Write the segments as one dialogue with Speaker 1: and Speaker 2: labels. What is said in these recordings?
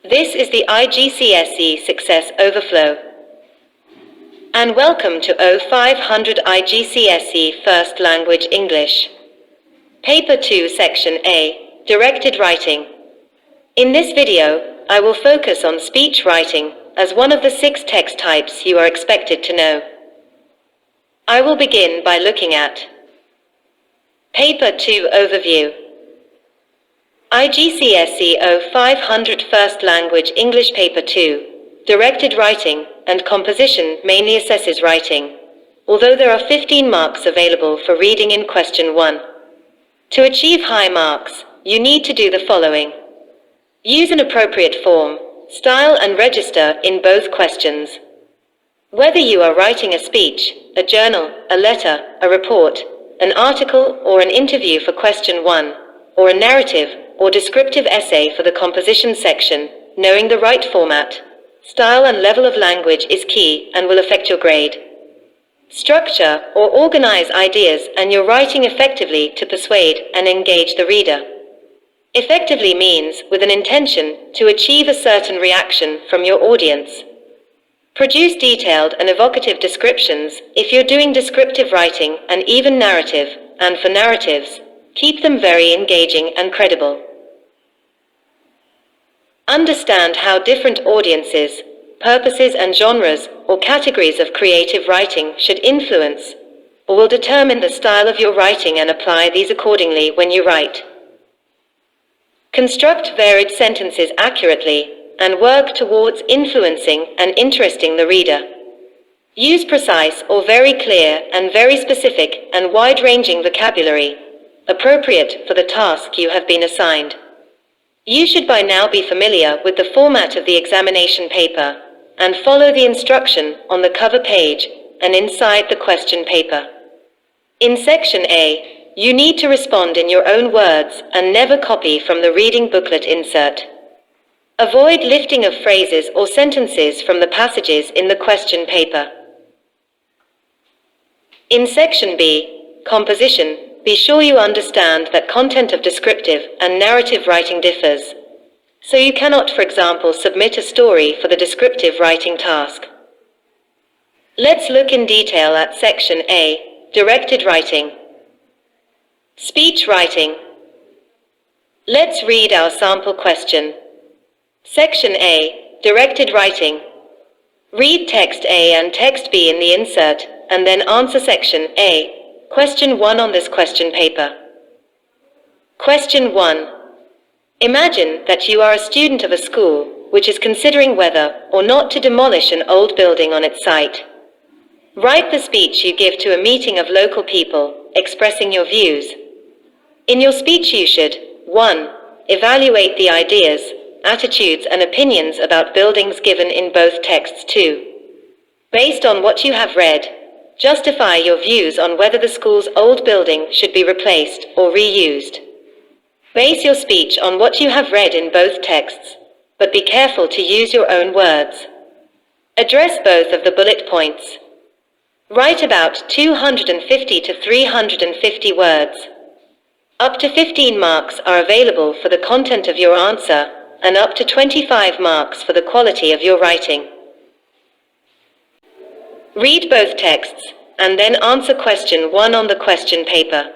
Speaker 1: This is the IGCSE Success Overflow. And welcome to O500 IGCSE First Language English. Paper 2 Section A, Directed Writing. In this video, I will focus on speech writing as one of the 6 text types you are expected to know. I will begin by looking at Paper 2 Overview. IGCSE O500 First Language English Paper 2, Directed Writing and Composition mainly assesses writing, although there are 15 marks available for reading in Question 1. To achieve high marks, you need to do the following. Use an appropriate form, style and register in both questions. Whether you are writing a speech, a journal, a letter, a report, an article or an interview for Question 1, or a narrative or descriptive essay for the composition section, knowing the right format, style and level of language is key and will affect your grade. Structure or organize ideas and your writing effectively to persuade and engage the reader. Effectively means with an intention to achieve a certain reaction from your audience. Produce detailed and evocative descriptions if you're doing descriptive writing and even narrative, and for narratives, keep them very engaging and credible. Understand how different audiences, purposes and genres or categories of creative writing should influence or will determine the style of your writing and apply these accordingly when you write. Construct varied sentences accurately and work towards influencing and interesting the reader. Use precise or very clear and very specific and wide-ranging vocabulary, appropriate for the task you have been assigned. You should by now be familiar with the format of the examination paper and follow the instruction on the cover page and inside the question paper. In Section A, you need to respond in your own words and never copy from the reading booklet insert. Avoid lifting of phrases or sentences from the passages in the question paper. In Section B, Composition, be sure you understand that content of descriptive and narrative writing differs. So you cannot, for example, submit a story for the descriptive writing task. Let's look in detail at Section A, Directed Writing. Speech writing. Let's read our sample question. Section A, Directed Writing. Read text A and text B in the insert, and then answer Section A, Question 1 on this question paper. Question 1. Imagine that you are a student of a school which is considering whether or not to demolish an old building on its site. Write the speech you give to a meeting of local people, expressing your views. In your speech you should 1. Evaluate the ideas, attitudes and opinions about buildings given in both texts. 2. Based on what you have read, justify your views on whether the school's old building should be replaced or reused. Base your speech on what you have read in both texts, but be careful to use your own words. Address both of the bullet points. Write about 250 to 350 words. Up to 15 marks are available for the content of your answer, and up to 25 marks for the quality of your writing. Read both texts, and then answer Question 1 on the question paper.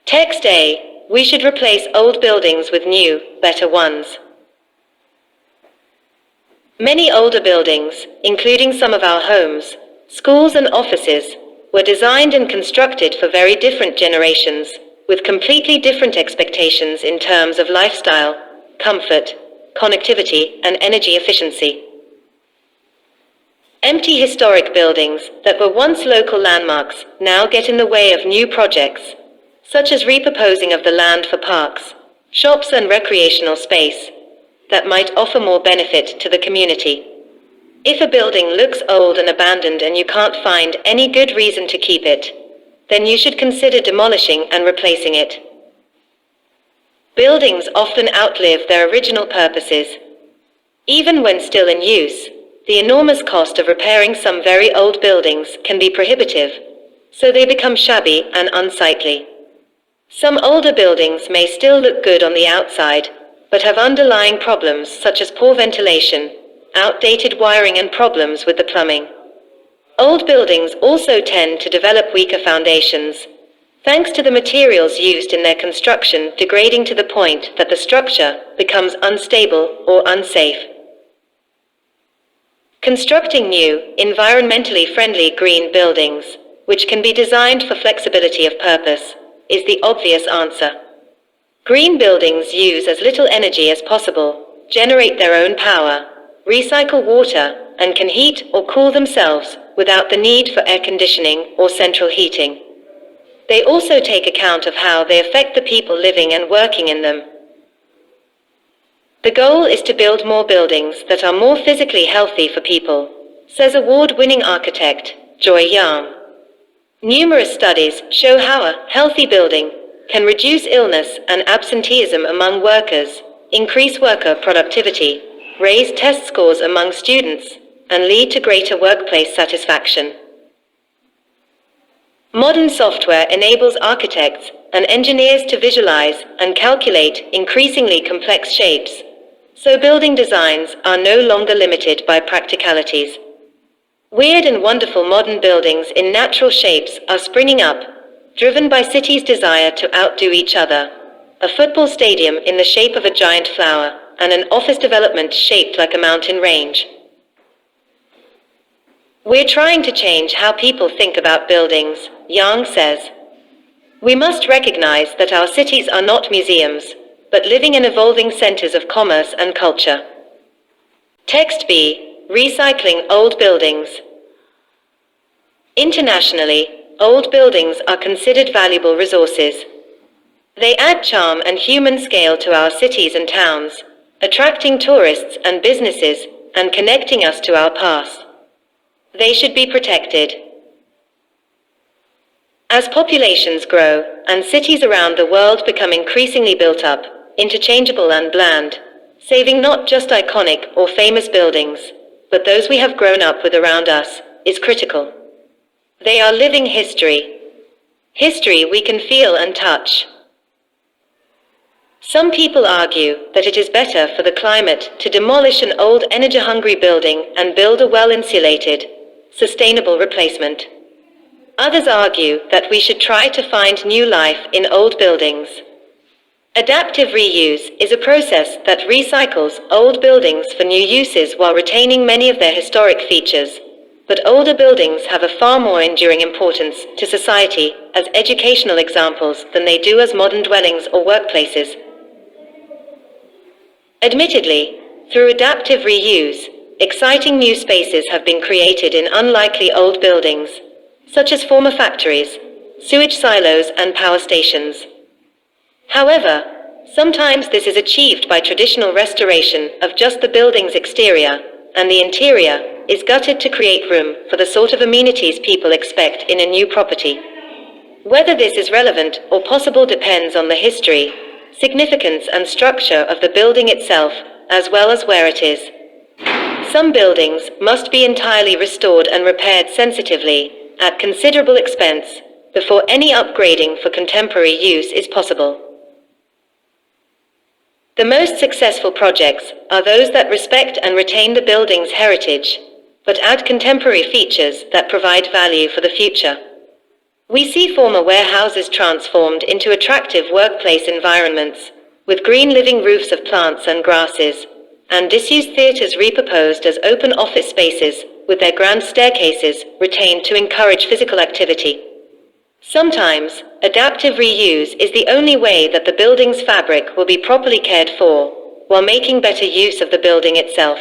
Speaker 1: Text A, we should replace old buildings with new, better ones. Many older buildings, including some of our homes, schools and offices, were designed and constructed for very different generations, with completely different expectations in terms of lifestyle, comfort, connectivity, and energy efficiency. Empty historic buildings that were once local landmarks now get in the way of new projects, such as repurposing of the land for parks, shops and recreational space, that might offer more benefit to the community. If a building looks old and abandoned and you can't find any good reason to keep it, then you should consider demolishing and replacing it. Buildings often outlive their original purposes. Even when still in use, the enormous cost of repairing some very old buildings can be prohibitive, so they become shabby and unsightly. Some older buildings may still look good on the outside, but have underlying problems such as poor ventilation, outdated wiring and problems with the plumbing. Old buildings also tend to develop weaker foundations, thanks to the materials used in their construction degrading to the point that the structure becomes unstable or unsafe. Constructing new, environmentally friendly green buildings, which can be designed for flexibility of purpose, is the obvious answer. Green buildings use as little energy as possible, generate their own power, recycle water, and can heat or cool themselves without the need for air conditioning or central heating. They also take account of how they affect the people living and working in them. The goal is to build more buildings that are more physically healthy for people, says award-winning architect Joy Yang. Numerous studies show how a healthy building can reduce illness and absenteeism among workers, increase worker productivity, raise test scores among students, and lead to greater workplace satisfaction. Modern software enables architects and engineers to visualize and calculate increasingly complex shapes, so building designs are no longer limited by practicalities. Weird and wonderful modern buildings in natural shapes are springing up, driven by cities' desire to outdo each other. A football stadium in the shape of a giant flower, and an office development shaped like a mountain range. We're trying to change how people think about buildings, Yang says. We must recognize that our cities are not museums, but living and evolving centers of commerce and culture. Text B. Recycling old buildings. Internationally, old buildings are considered valuable resources. They add charm and human scale to our cities and towns, attracting tourists and businesses, and connecting us to our past. They should be protected. As populations grow, and cities around the world become increasingly built up, interchangeable and bland, saving not just iconic or famous buildings, but those we have grown up with around us, is critical. They are living history. History we can feel and touch. Some people argue that it is better for the climate to demolish an old energy-hungry building and build a well-insulated, sustainable replacement. Others argue that we should try to find new life in old buildings. Adaptive reuse is a process that recycles old buildings for new uses while retaining many of their historic features. But older buildings have a far more enduring importance to society as educational examples than they do as modern dwellings or workplaces. Admittedly, through adaptive reuse, exciting new spaces have been created in unlikely old buildings, such as former factories, sewage silos, and power stations. However, sometimes this is achieved by traditional restoration of just the building's exterior, and the interior is gutted to create room for the sort of amenities people expect in a new property. Whether this is relevant or possible depends on the history, significance and structure of the building itself, as well as where it is. Some buildings must be entirely restored and repaired sensitively, at considerable expense, before any upgrading for contemporary use is possible. The most successful projects are those that respect and retain the building's heritage, but add contemporary features that provide value for the future. We see former warehouses transformed into attractive workplace environments, with green living roofs of plants and grasses, and disused theaters repurposed as open office spaces, with their grand staircases retained to encourage physical activity. Sometimes, adaptive reuse is the only way that the building's fabric will be properly cared for, while making better use of the building itself.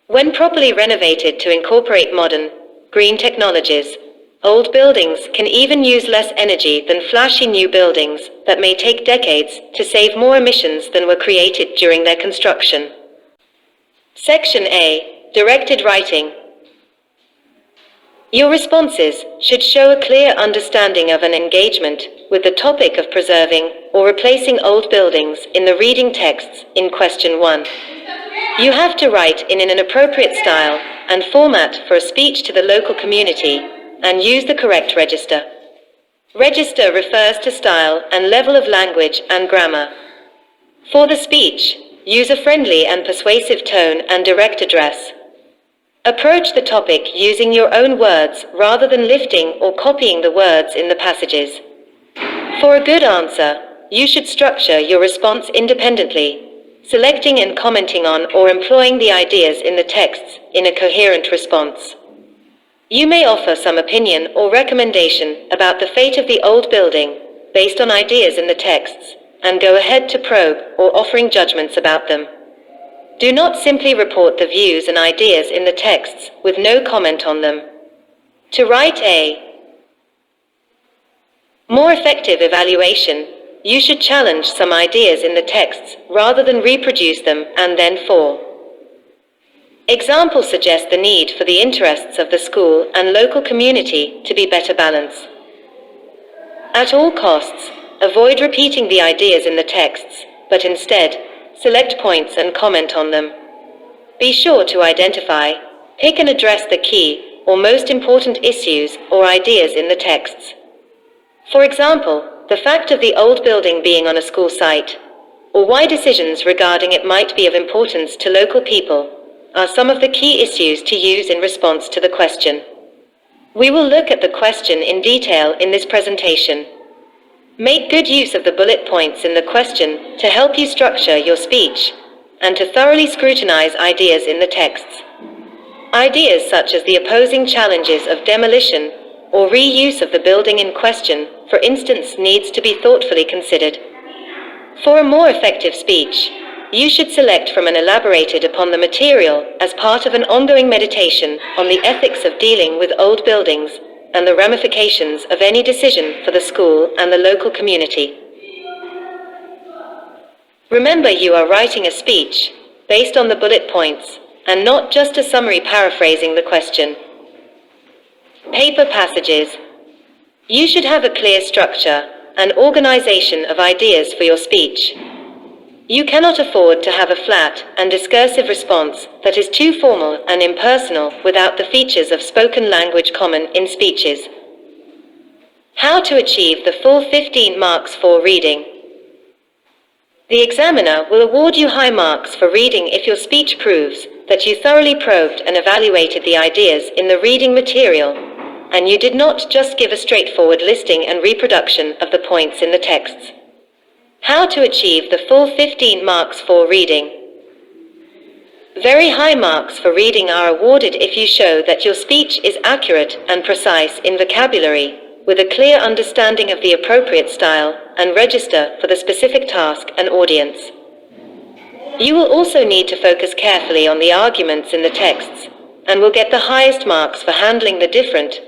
Speaker 1: When properly renovated to incorporate modern, green technologies, old buildings can even use less energy than flashy new buildings that may take decades to save more emissions than were created during their construction. Section A. Directed writing. Your responses should show a clear understanding of an engagement with the topic of preserving or replacing old buildings in the reading texts in question 1. You have to write in an appropriate style and format for a speech to the local community, and use the correct register. Register refers to style and level of language and grammar. For the speech, use a friendly and persuasive tone and direct address. Approach the topic using your own words rather than lifting or copying the words in the passages. For a good answer, you should structure your response independently, selecting and commenting on or employing the ideas in the texts in a coherent response. You may offer some opinion or recommendation about the fate of the old building based on ideas in the texts, and go ahead to probe or offering judgments about them. Do not simply report the views and ideas in the texts with no comment on them. To write a more effective evaluation, you should challenge some ideas in the texts rather than reproduce them and then for. Examples suggest the need for the interests of the school and local community to be better balanced. At all costs, avoid repeating the ideas in the texts, but instead, select points and comment on them. Be sure to identify, pick and address the key or most important issues or ideas in the texts. For example, the fact of the old building being on a school site, or why decisions regarding it might be of importance to local people, are some of the key issues to use in response to the question. We will look at the question in detail in this presentation. Make good use of the bullet points in the question to help you structure your speech and to thoroughly scrutinize ideas in the texts. Ideas such as the opposing challenges of demolition or reuse of the building in question, for instance, needs to be thoughtfully considered. For a more effective speech, you should select from and elaborated upon the material as part of an ongoing meditation on the ethics of dealing with old buildings and the ramifications of any decision for the school and the local community. Remember, you are writing a speech based on the bullet points and not just a summary paraphrasing the question. Paper passages. You should have a clear structure and organization of ideas for your speech. You cannot afford to have a flat and discursive response that is too formal and impersonal without the features of spoken language common in speeches. How to achieve the full 15 marks for reading. The examiner will award you high marks for reading if your speech proves that you thoroughly probed and evaluated the ideas in the reading material, and you did not just give a straightforward listing and reproduction of the points in the texts. How to achieve the full 15 marks for reading. Very high marks for reading are awarded if you show that your speech is accurate and precise in vocabulary, with a clear understanding of the appropriate style and register for the specific task and audience. You will also need to focus carefully on the arguments in the texts, and will get the highest marks for handling the different,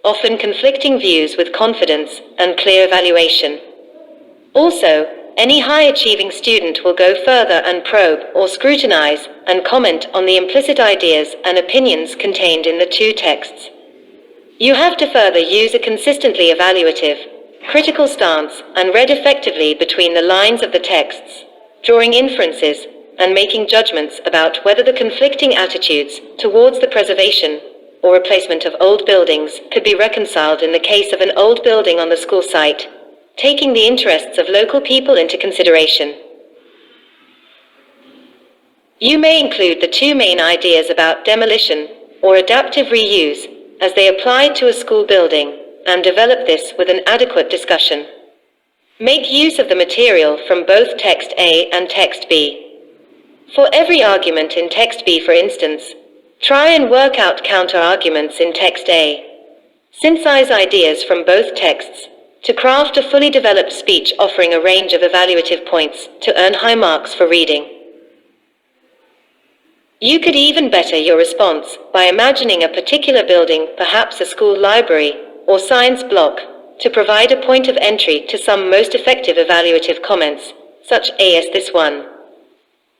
Speaker 1: often conflicting views with confidence and clear evaluation. Also, any high-achieving student will go further and probe or scrutinize and comment on the implicit ideas and opinions contained in the two texts. You have to further use a consistently evaluative, critical stance and read effectively between the lines of the texts, drawing inferences and making judgments about whether the conflicting attitudes towards the preservation or replacement of old buildings could be reconciled in the case of an old building on the school site, taking the interests of local people into consideration. You may include the two main ideas about demolition or adaptive reuse as they apply to a school building, and develop this with an adequate discussion. Make use of the material from both text A and text B. For every argument in text B, for instance, try and work out counter-arguments in text A. Synthesize ideas from both texts to craft a fully developed speech offering a range of evaluative points to earn high marks for reading. You could even better your response by imagining a particular building, perhaps a school library or science block, to provide a point of entry to some most effective evaluative comments, such as this one.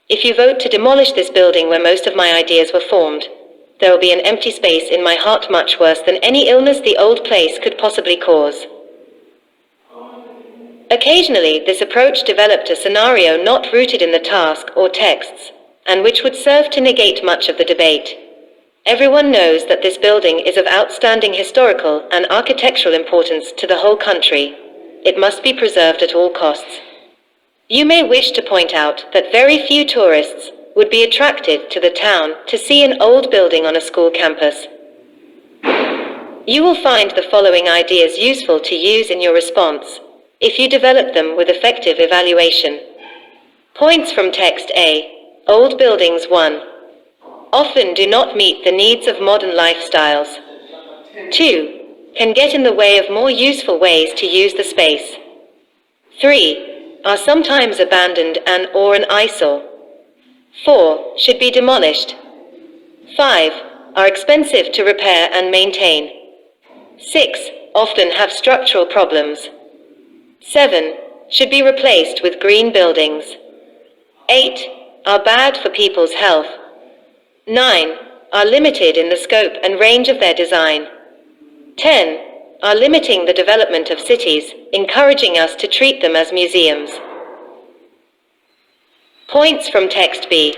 Speaker 1: If you vote to demolish this building where most of my ideas were formed, there will be an empty space in my heart much worse than any illness the old place could possibly cause. Occasionally, this approach developed a scenario not rooted in the task or texts, and which would serve to negate much of the debate. Everyone knows that this building is of outstanding historical and architectural importance to the whole country. It must be preserved at all costs. You may wish to point out that very few tourists would be attracted to the town to see an old building on a school campus. You will find the following ideas useful to use in your response, if you develop them with effective evaluation. Points from text A. Old buildings 1. Often do not meet the needs of modern lifestyles. 2. Can get in the way of more useful ways to use the space. 3. Are sometimes abandoned or an eyesore. 4. Should be demolished. 5. Are expensive to repair and maintain. 6. Often have structural problems. 7. Should be replaced with green buildings. 8. Are bad for people's health. 9. Are limited in the scope and range of their design. 10. Are limiting the development of cities, encouraging us to treat them as museums. Points from text B.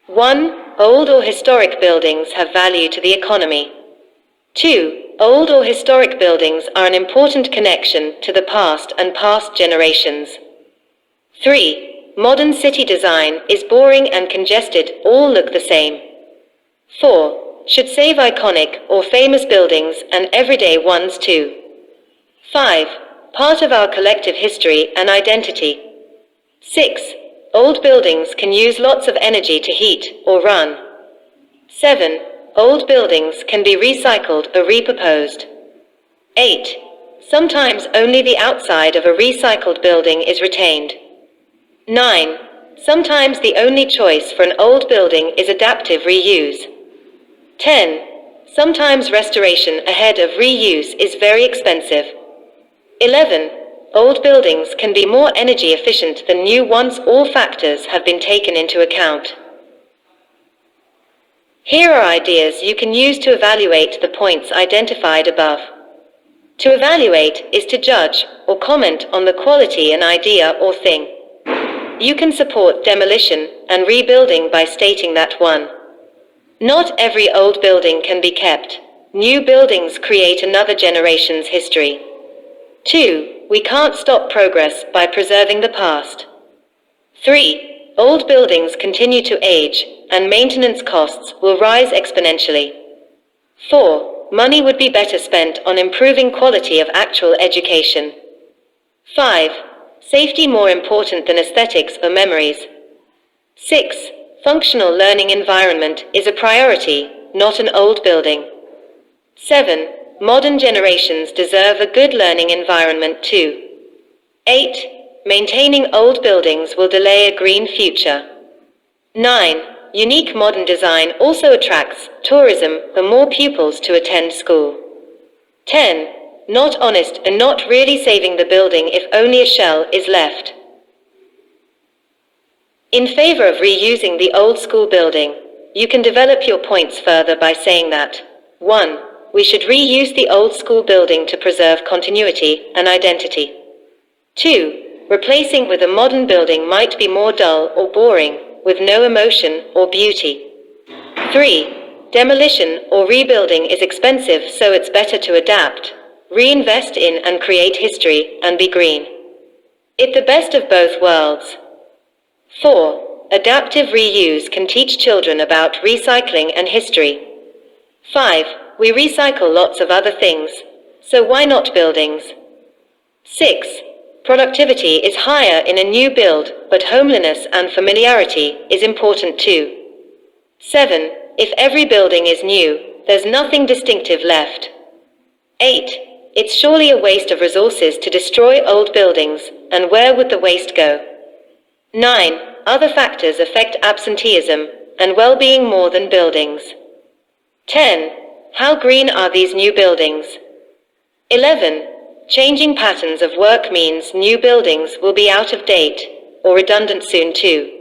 Speaker 1: 1. Old or historic buildings have value to the economy. 2. Old or historic buildings are an important connection to the past and past generations. 3. Modern city design is boring and congested, all look the same. 4. Should save iconic or famous buildings and everyday ones too. 5. Part of our collective history and identity. 6. Old buildings can use lots of energy to heat or run. 7. Old buildings can be recycled or repurposed. 8. Sometimes only the outside of a recycled building is retained. 9. Sometimes the only choice for an old building is adaptive reuse. 10. Sometimes restoration ahead of reuse is very expensive. 11. Old buildings can be more energy efficient than new ones. All factors have been taken into account. Here are ideas you can use to evaluate the points identified above. To evaluate is to judge or comment on the quality an idea or thing. You can support demolition and rebuilding by stating that 1. Not every old building can be kept. New buildings create another generation's history. 2. We can't stop progress by preserving the past. 3. Old buildings continue to age, and maintenance costs will rise exponentially. 4. Money would be better spent on improving quality of actual education. 5. Safety more important than aesthetics or memories. 6. Functional learning environment is a priority, not an old building. 7. Modern generations deserve a good learning environment too. 8. Maintaining old buildings will delay a green future. 9. Unique modern design also attracts tourism for more pupils to attend school. 10. Not honest and not really saving the building if only a shell is left. In favor of reusing the old school building, you can develop your points further by saying that 1. We should reuse the old school building to preserve continuity and identity. 2. Replacing with a modern building might be more dull or boring, with no emotion or beauty. 3. Demolition or rebuilding is expensive, so it's better to adapt, reinvest in and create history, and be green. It's the best of both worlds. 4. Adaptive reuse can teach children about recycling and history. 5. We recycle lots of other things, so why not buildings? 6. Productivity is higher in a new build, but homeliness and familiarity is important too. 7. If every building is new, there's nothing distinctive left. 8. It's surely a waste of resources to destroy old buildings, and where would the waste go? 9. Other factors affect absenteeism and well-being more than buildings. 10. How green are these new buildings? 11. Changing patterns of work means new buildings will be out of date or redundant soon too.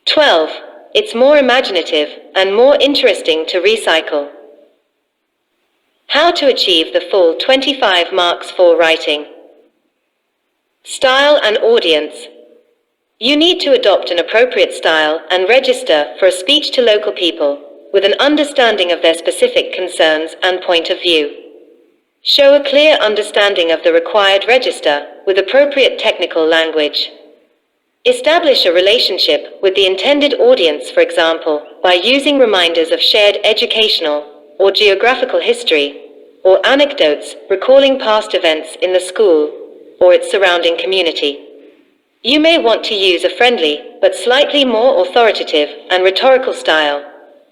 Speaker 1: 12. It's more imaginative and more interesting to recycle. How to achieve the full 25 marks for writing. Style and audience. You need to adopt an appropriate style and register for a speech to local people with an understanding of their specific concerns and point of view. Show a clear understanding of the required register with appropriate technical language. Establish a relationship with the intended audience, for example, by using reminders of shared educational or geographical history, or anecdotes recalling past events in the school or its surrounding community. You may want to use a friendly but slightly more authoritative and rhetorical style,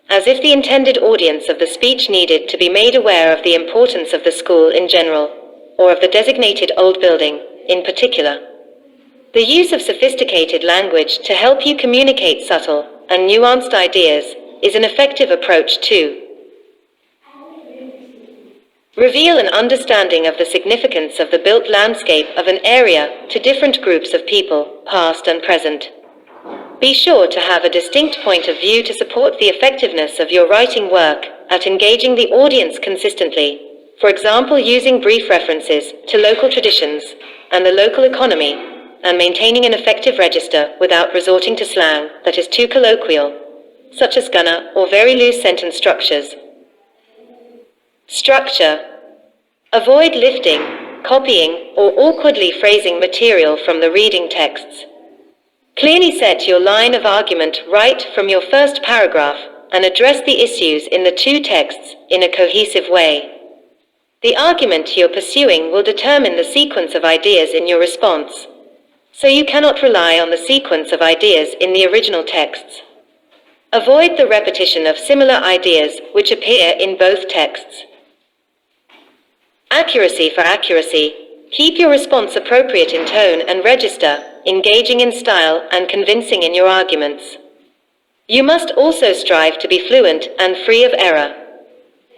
Speaker 1: as if the intended audience of the speech needed to be made aware of the importance of the school in general, or of the designated old building in particular. The use of sophisticated language to help you communicate subtle and nuanced ideas is an effective approach too. Reveal an understanding of the significance of the built landscape of an area to different groups of people, past and present. Be sure to have a distinct point of view to support the effectiveness of your writing work at engaging the audience consistently, for example using brief references to local traditions and the local economy, and maintaining an effective register without resorting to slang that is too colloquial, such as gunna or very loose sentence structures. Structure. Avoid lifting, copying, or awkwardly phrasing material from the reading texts. Clearly set your line of argument right from your first paragraph and address the issues in the two texts in a cohesive way. The argument you're pursuing will determine the sequence of ideas in your response, so you cannot rely on the sequence of ideas in the original texts. Avoid the repetition of similar ideas which appear in both texts. Accuracy for accuracy. Keep your response appropriate in tone and register, engaging in style and convincing in your arguments. You must also strive to be fluent and free of error.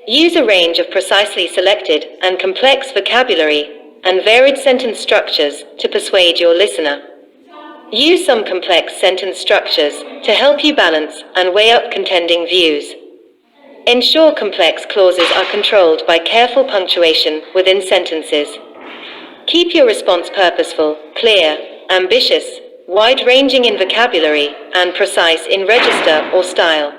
Speaker 1: Use a range of precisely selected and complex vocabulary and varied sentence structures to persuade your listener. Use some complex sentence structures to help you balance and weigh up contending views. Ensure complex clauses are controlled by careful punctuation within sentences. Keep your response purposeful, clear, ambitious, wide-ranging in vocabulary, and precise in register or style.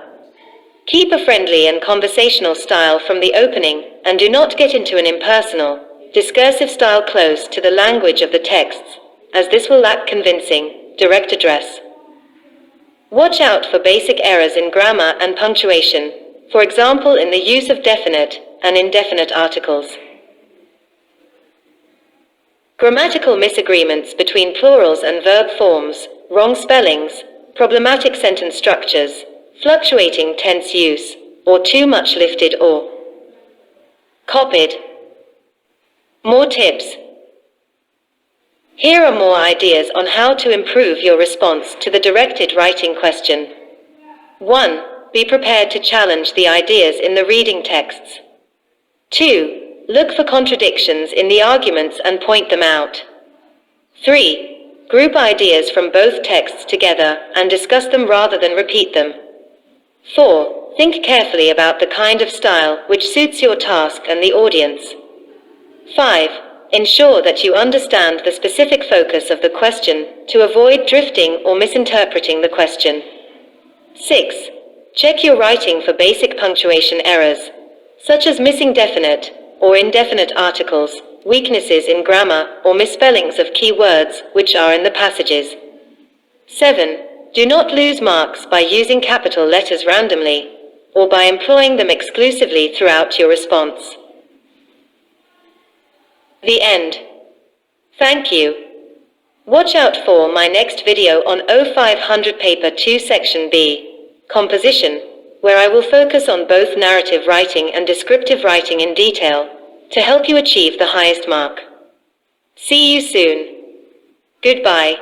Speaker 1: Keep a friendly and conversational style from the opening, and do not get into an impersonal, discursive style close to the language of the texts, as this will lack convincing, direct address. Watch out for basic errors in grammar and punctuation, for example in the use of definite and indefinite articles. Grammatical misagreements between plurals and verb forms, wrong spellings, problematic sentence structures, fluctuating tense use, or too much lifted or copied. More tips. Here are more ideas on how to improve your response to the directed writing question. 1. Be prepared to challenge the ideas in the reading texts. 2. Look for contradictions in the arguments and point them out. 3. Group ideas from both texts together and discuss them rather than repeat them. 4. Think carefully about the kind of style which suits your task and the audience. 5. Ensure that you understand the specific focus of the question to avoid drifting or misinterpreting the question. 6. Check your writing for basic punctuation errors, such as missing definite or indefinite articles, weaknesses in grammar, or misspellings of key words which are in the passages. 7. Do not lose marks by using capital letters randomly, or by employing them exclusively throughout your response. The end. Thank you. Watch out for my next video on O500 Paper 2 Section B, Composition, where I will focus on both narrative writing and descriptive writing in detail to help you achieve the highest mark. See you soon. Goodbye.